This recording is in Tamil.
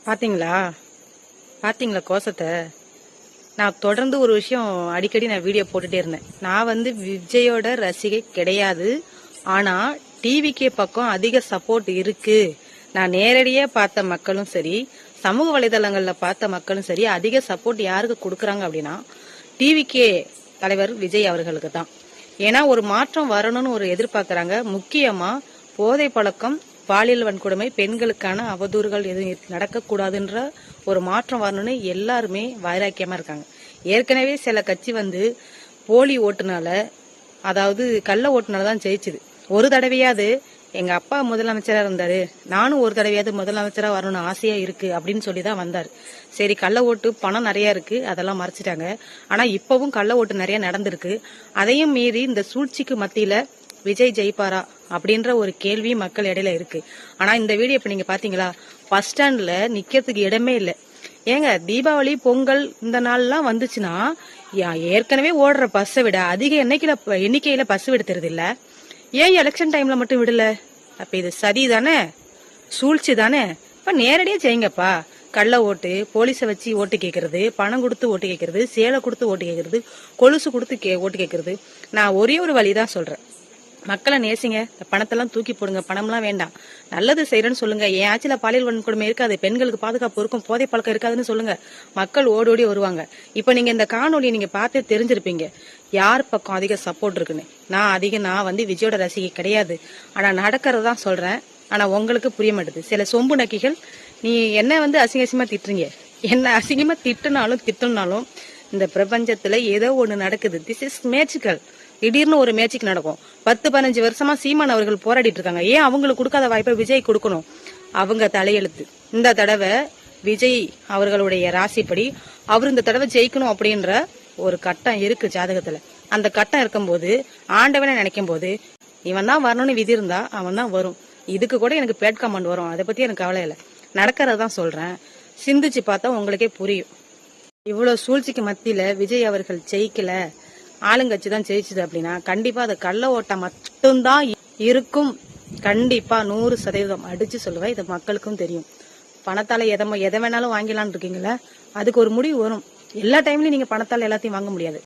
பாத்தீங்களா பாத்தீங்களா கோசத்தை? நான் தொடர்ந்து ஒரு விஷயம் அடிக்கடி நான் வீடியோ போட்டுட்டே இருந்தேன். நான் வந்து விஜயோட ரசிகை கிடையாது. ஆனா டிவிக்கே பக்கம் அதிக சப்போர்ட் இருக்கு. நான் நேரடியா பார்த்த மக்களும் சரி, சமூக வலைதளங்கள்ல பார்த்த மக்களும் சரி, அதிக சப்போர்ட் யாருக்கு கொடுக்கறாங்க அப்படின்னா டிவிக்கே தலைவர் விஜய் அவர்களுக்கு தான். ஏன்னா ஒரு மாற்றம் வரணும்னு ஒரு எதிர்பார்க்கறாங்க. முக்கியமா போதை பழக்கம், பாலியல் வன்கொடுமை, பெண்களுக்கான அவதூறுகள் எதுவும் நடக்கக்கூடாதுன்ற ஒரு மாற்றம் வரணும்னு எல்லாருமே வைராக்கியமா இருக்காங்க. ஏற்கனவே சில கட்சி வந்து போலி ஓட்டுனால, அதாவது கள்ள ஓட்டுனால தான் ஜெயிச்சுது. ஒரு தடவையாவது எங்க அப்பா முதலமைச்சரா இருந்தாரு, நானும் ஒரு தடவையாவது முதலமைச்சரா வரணும்னு ஆசையா இருக்கு அப்படின்னு சொல்லிதான் வந்தாரு. சரி, கள்ள ஓட்டு பணம் நிறைய இருக்கு, அதெல்லாம் மறைச்சிட்டாங்க. ஆனா இப்பவும் கள்ள ஓட்டு நிறைய நடந்திருக்கு. அதையும் மீறி இந்த சூழ்ச்சிக்கு மத்தியில விஜய் ஜெயிப்பாரா அப்படின்ற ஒரு கேள்வி மக்கள் இடையில இருக்கு. ஆனா இந்த வீடியோ இப்ப நீங்க பாத்தீங்களா, பஸ் ஸ்டாண்ட்ல நிக்கிறதுக்கு இடமே இல்ல. ஏங்க, தீபாவளி பொங்கல் இந்த நாள்லாம் வந்துச்சுன்னா ஏற்கனவே ஓடுற பஸ்ஸை விட அதிக எண்ணிக்கையில பஸ் விடுத்துறது இல்ல. ஏன் எலெக்ஷன் டைம்ல மட்டும் விடல? அப்ப இது சதி தானே, சூழ்ச்சி தானே. இப்ப நேரடியா செய்யுங்கப்பா. கள்ள ஓட்டு, போலீஸை வச்சு ஓட்டு கேட்கறது, பணம் கொடுத்து ஓட்டு கேட்கறது, சேலை கொடுத்து ஓட்டு கேட்கறது, கொலுசு கொடுத்து ஓட்டு கேட்கறது. நான் ஒரே ஒரு வழிதான் சொல்றேன், மக்களை நேசிங்க, பணத்தெல்லாம் தூக்கி போடுங்க, பணம்லாம் வேண்டாம், நல்லது செய்யறேன்னு சொல்லுங்க. என் ஆட்சியில பாலியல் வன்கொடுமை இருக்காது, பெண்களுக்கு பாதுகாப்பு இருக்கும், போதை பழக்கம் இருக்காதுன்னு சொல்லுங்க, மக்கள் ஓடி வருவாங்க. இப்ப நீங்க இந்த காணொலியை நீங்க பார்த்தே தெரிஞ்சிருப்பீங்க யார் பக்கம் அதிக சப்போர்ட் இருக்குன்னு. நான் வந்து விஜயோட ரசிகை கிடையாது. ஆனா நடக்கிறதான் சொல்றேன். ஆனா உங்களுக்கு புரிய மாட்டேது. சில சொம்பு நக்கிகள், நீ என்ன வந்து அசிங்கமா திட்டுறீங்க. என்ன அசிங்கமா திட்டுனாலும் இந்த பிரபஞ்சத்துல ஏதோ ஒண்ணு நடக்குது. This is magical. திடீர்னு ஒரு மேஜிக் நடக்கும். 10-15 வருஷமா சீமான் அவர்கள் போராடிட்டு இருக்காங்க. ஏன் அவங்களுக்கு கொடுக்காத வாய்ப்பை விஜய் கொடுக்கணும்? அவங்க தலையெழுத்து. இந்த தடவை விஜய் அவர்களுடைய ராசிப்படி அவர் இந்த தடவை ஜெயிக்கணும் அப்படின்ற ஒரு கட்டம் இருக்கு ஜாதகத்துல. அந்த கட்டம் இருக்கும்போது, ஆண்டவனை நினைக்கும் போது, இவன் தான் வரணும்னு விதி இருந்தா அவன் தான் வரும். இதுக்கு கூட எனக்கு பேட் கமெண்ட் வரும், அதை பத்தி எனக்கு கவலை இல்லை. நடக்கிறதான் சொல்றேன், சிந்திச்சு பார்த்தா உங்களுக்கே புரியும். இவ்வளவு சூழ்ச்சிக்கு மத்தியில விஜய் அவர்கள் ஜெயிக்கல, ஆளுங்கட்சி தான் ஜெயிச்சது அப்படின்னா கண்டிப்பா அது கள்ள ஓட்டம் மட்டும்தான் இருக்கும். கண்டிப்பா 100% அடிச்சு சொல்லுவேன். இது மக்களுக்கும் தெரியும். பணத்தால எதை வேணாலும் வாங்கிடலான்னு இருக்கீங்களா, அதுக்கு ஒரு முடிவு வரும். எல்லா டைம்லயும் நீங்க பணத்தால எல்லாத்தையும் வாங்க முடியாது.